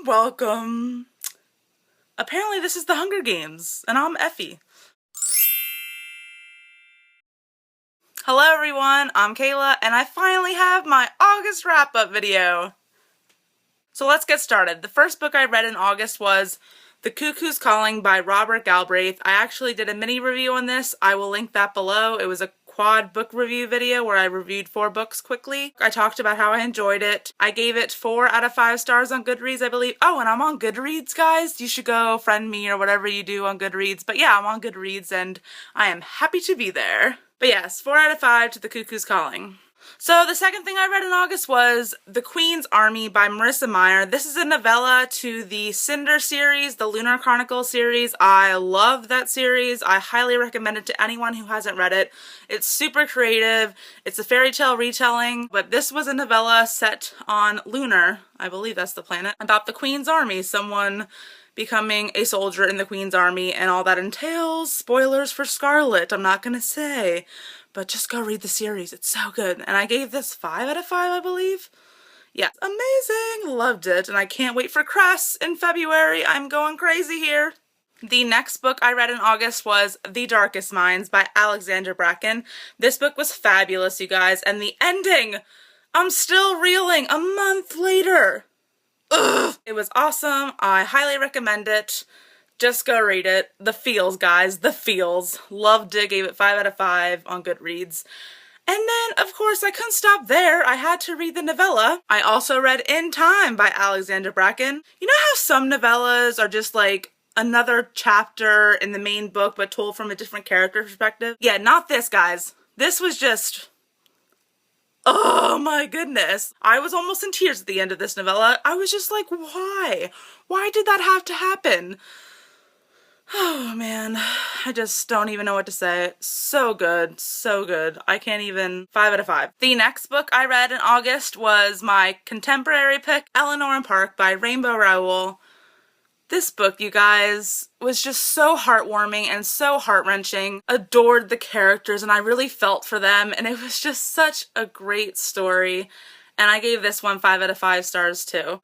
welcome. Apparently this is the Hunger Games, and I'm Effie. Hello everyone, I'm Kayla, and I finally have my August wrap-up video. So let's get started. The first book I read in August was The Cuckoos Calling by Robert Galbraith. I actually did a mini review on this. I will link that below. It was a quad book review video where I reviewed 4 books quickly. I talked about how I enjoyed it. I gave it 4 out of 5 stars on Goodreads, I believe. Oh, and I'm on Goodreads, guys. You should go friend me or whatever you do on Goodreads. But yeah, I'm on Goodreads and I am happy to be there. But yes, 4 out of 5 to The Cuckoo's Calling. So the second thing I read in August was The Queen's Army by Marissa Meyer. This is a novella to the Cinder series, the Lunar Chronicles series. I love that series. I highly recommend it to anyone who hasn't read it. It's super creative. It's a fairy tale retelling, but this was a novella set on Lunar, I believe that's the planet, about the Queen's Army, someone becoming a soldier in the Queen's Army and all that entails. Spoilers for Scarlet, I'm not gonna say. But just go read the series, it's so good. And I gave this 5 out of 5, I believe. Yeah, amazing, loved it. And I can't wait for Cress in February, I'm going crazy here. The next book I read in August was TheDarkest Minds by Alexandra Bracken. This book was fabulous, you guys, and the ending, I'm still reeling a month later. Ugh. It was awesome, I highly recommend it. Just go read it. The feels, guys. The feels. Loved it. Gave it 5 out of 5 on Goodreads. And then, of course, I couldn't stop there. I had to read the novella. I also read In Time by Alexandra Bracken. You know how some novellas are just like another chapter in the main book but told from a different character perspective? Yeah, not this, guys. This was just... oh my goodness. I was almost in tears at the end of this novella. I was just like, why? Why did that have to happen? Oh man, I just don't even know what to say. So good, so good. I can't even. 5 out of 5. The next book I read in August was my contemporary pick, Eleanor Park by Rainbow Rowell. This book, you guys, was just so heartwarming and so heart-wrenching. Adored the characters and I really felt for them and it was just such a great story. And I gave this one 5 out of 5 stars too.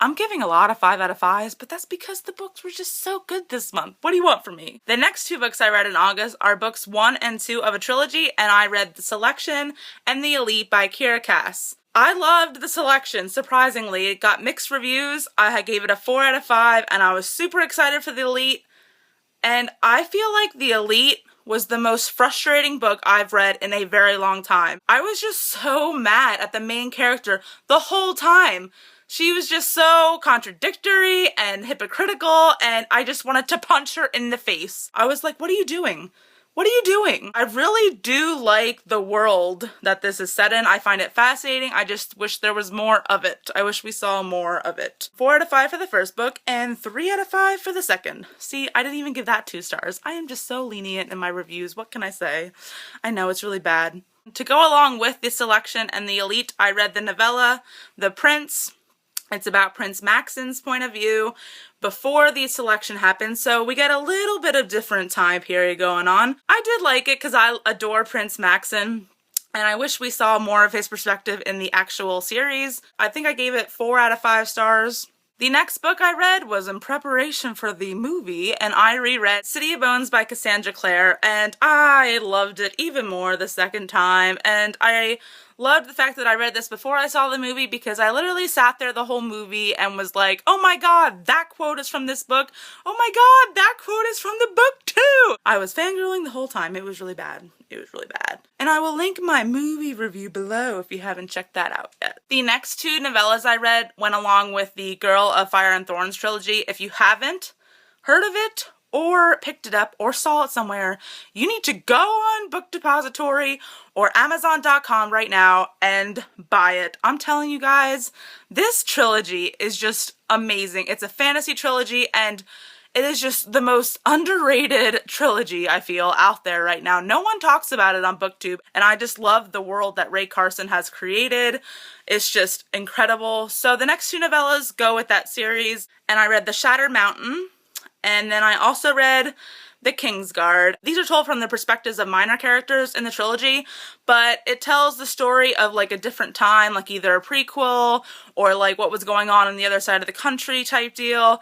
I'm giving a lot of 5 out of 5s, but that's because the books were just so good this month. What do you want from me? The next 2 books I read in August are books 1 and 2 of a trilogy, and I read The Selection and The Elite by Kiera Cass. I loved The Selection, surprisingly. It got mixed reviews. I gave it a 4 out of 5, and I was super excited for The Elite. And I feel like The Elite was the most frustrating book I've read in a very long time. I was just so mad at the main character the whole time. She was just so contradictory and hypocritical, and I just wanted to punch her in the face. I was like, what are you doing? What are you doing? I really do like the world that this is set in. I find it fascinating. I just wish there was more of it. I wish we saw more of it. 4 out of 5 for the first book, and 3 out of 5 for the second. See, I didn't even give that 2 stars. I am just so lenient in my reviews. What can I say? I know it's really bad. To go along with The Selection and The Elite, I read the novella, The Prince. It's about Prince Maxon's point of view before the selection happened, so we get a little bit of different time period going on. I did like it because I adore Prince Maxon, and I wish we saw more of his perspective in the actual series. I think I gave it 4 out of 5 stars. The next book I read was in preparation for the movie, and I reread City of Bones by Cassandra Clare, and I loved it even more the second time, and I loved the fact that I read this before I saw the movie because I literally sat there the whole movie and was like, oh my god, that quote is from this book. Oh my god, that quote is from the book too. I was fangirling the whole time. It was really bad. It was really bad. And I will link my movie review below if you haven't checked that out yet. The next 2 novellas I read went along with the Girl of Fire and Thorns trilogy. If you haven't heard of it or picked it up or saw it somewhere, you need to go on Book Depository or Amazon.com right now and buy it. I'm telling you guys, this trilogy is just amazing. It's a fantasy trilogy and it is just the most underrated trilogy I feel out there right now. No one talks about it on BookTube, and I just love the world that Ray Carson has created. It's just incredible. So the next 2 novellas go with that series, and I read The Shattered Mountain, and then I also read the Kingsguard. These are told from the perspectives of minor characters in the trilogy, but it tells the story of like a different time, like either a prequel or like what was going on the other side of the country type deal.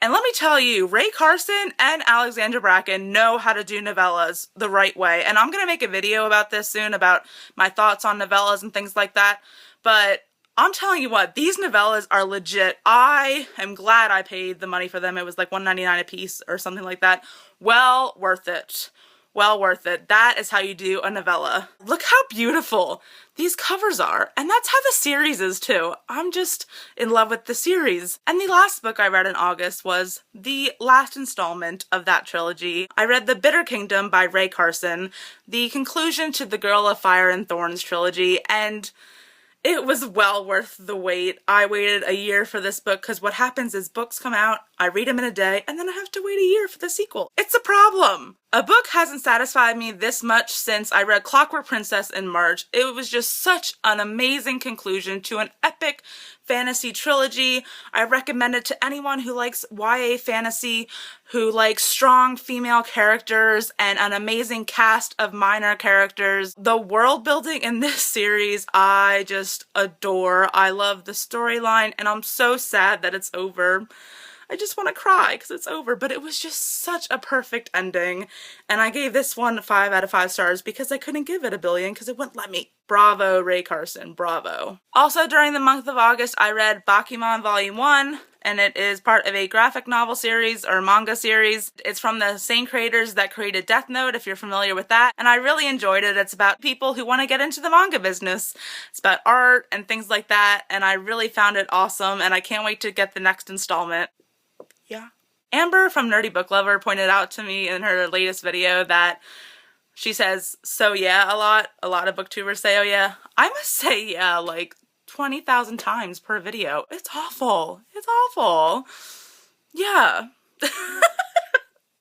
And let me tell you, Ray Carson and Alexandra Bracken know how to do novellas the right way. And I'm going to make a video about this soon, about my thoughts on novellas and things like that. But I'm telling you what, these novellas are legit. I am glad I paid the money for them. It was like $1.99 a piece or something like that. Well worth it. Well worth it. That is how you do a novella. Look how beautiful these covers are. And that's how the series is too. I'm just in love with the series. And the last book I read in August was the last installment of that trilogy. I read The Bitter Kingdom by Ray Carson, the conclusion to the Girl of Fire and Thorns trilogy, and it was well worth the wait. I waited a year for this book because what happens is books come out, I read them in a day, and then I have to wait a year for the sequel. It's a problem. A book hasn't satisfied me this much since I read Clockwork Princess in March. It was just such an amazing conclusion to an epic fantasy trilogy. I recommend it to anyone who likes YA fantasy, who likes strong female characters and an amazing cast of minor characters. The world building in this series I just adore. I love the storyline and I'm so sad that it's over. I just want to cry because it's over, but it was just such a perfect ending. And I gave this one 5 out of 5 stars because I couldn't give it a billion because it wouldn't let me. Bravo, Ray Carson, bravo. Also, during the month of August, I read Bakuman Volume 1, and it is part of a graphic novel series or manga series. It's from the same creators that created Death Note, if you're familiar with that, and I really enjoyed it. It's about people who want to get into the manga business. It's about art and things like that, and I really found it awesome, and I can't wait to get the next installment. Yeah. Amber from Nerdy Book Lover pointed out to me in her latest video that she says, so yeah, a lot of booktubers say, oh yeah. I must say yeah like 20,000 times per video. It's awful. It's awful. Yeah.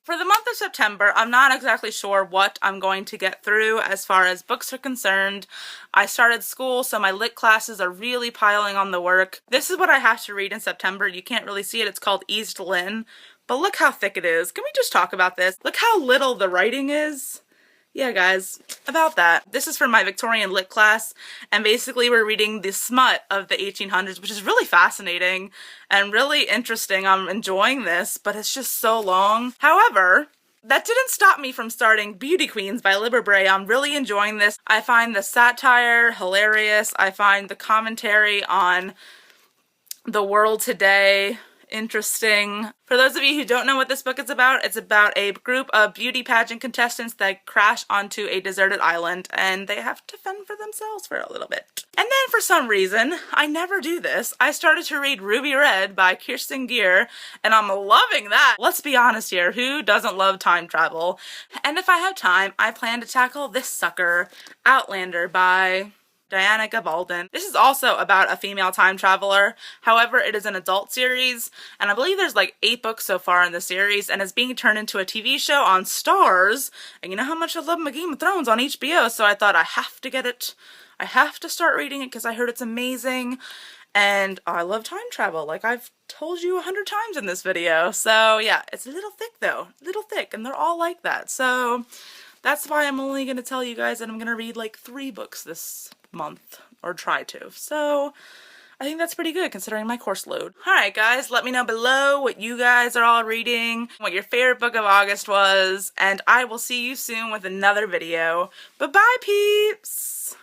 For the month of September, I'm not exactly sure what I'm going to get through as far as books are concerned. I started school, so my lit classes are really piling on the work. This is what I have to read in September. You can't really see it. It's called East Lynne, but look how thick it is. Can we just talk about this? Look how little the writing is. Yeah, guys, about that. This is for my Victorian lit class, and basically we're reading the smut of the 1800s, which is really fascinating and really interesting. I'm enjoying this, but it's just so long. However, that didn't stop me from starting Beauty Queens by Libba Bray. I'm really enjoying this. I find the satire hilarious. I find the commentary on the world today interesting. For those of you who don't know what this book is about, it's about a group of beauty pageant contestants that crash onto a deserted island and they have to fend for themselves for a little bit. And then for some reason, I never do this, I started to read Ruby Red by Kirsten Gier and I'm loving that. Let's be honest here, who doesn't love time travel? And if I have time, I plan to tackle this sucker, Outlander by Diana Gabaldon. This is also about a female time traveler. However, it is an adult series, and I believe there's like 8 books so far in the series, and it's being turned into a TV show on Starz. And you know how much I love my Game of Thrones on HBO, so I thought I have to get it. I have to start reading it because I heard it's amazing, and I love time travel, like I've told you 100 times in this video. So yeah, it's a little thick though, a little thick, and they're all like that. So that's why I'm only going to tell you guys that I'm going to read like 3 books this month, or try to. So I think that's pretty good considering my course load. Alright guys, let me know below what you guys are all reading, what your favorite book of August was, and I will see you soon with another video. Bye-bye, peeps!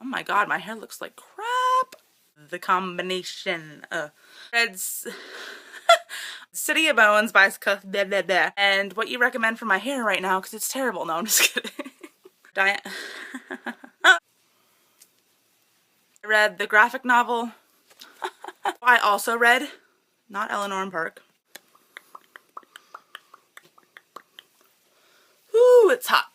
Oh my god, my hair looks like crap. The combination of Red's City of Bones by blah, blah, blah. And what you recommend for my hair right now, because it's terrible. No, I'm just kidding. I read the graphic novel. I also read, not Eleanor Park. Ooh, it's hot.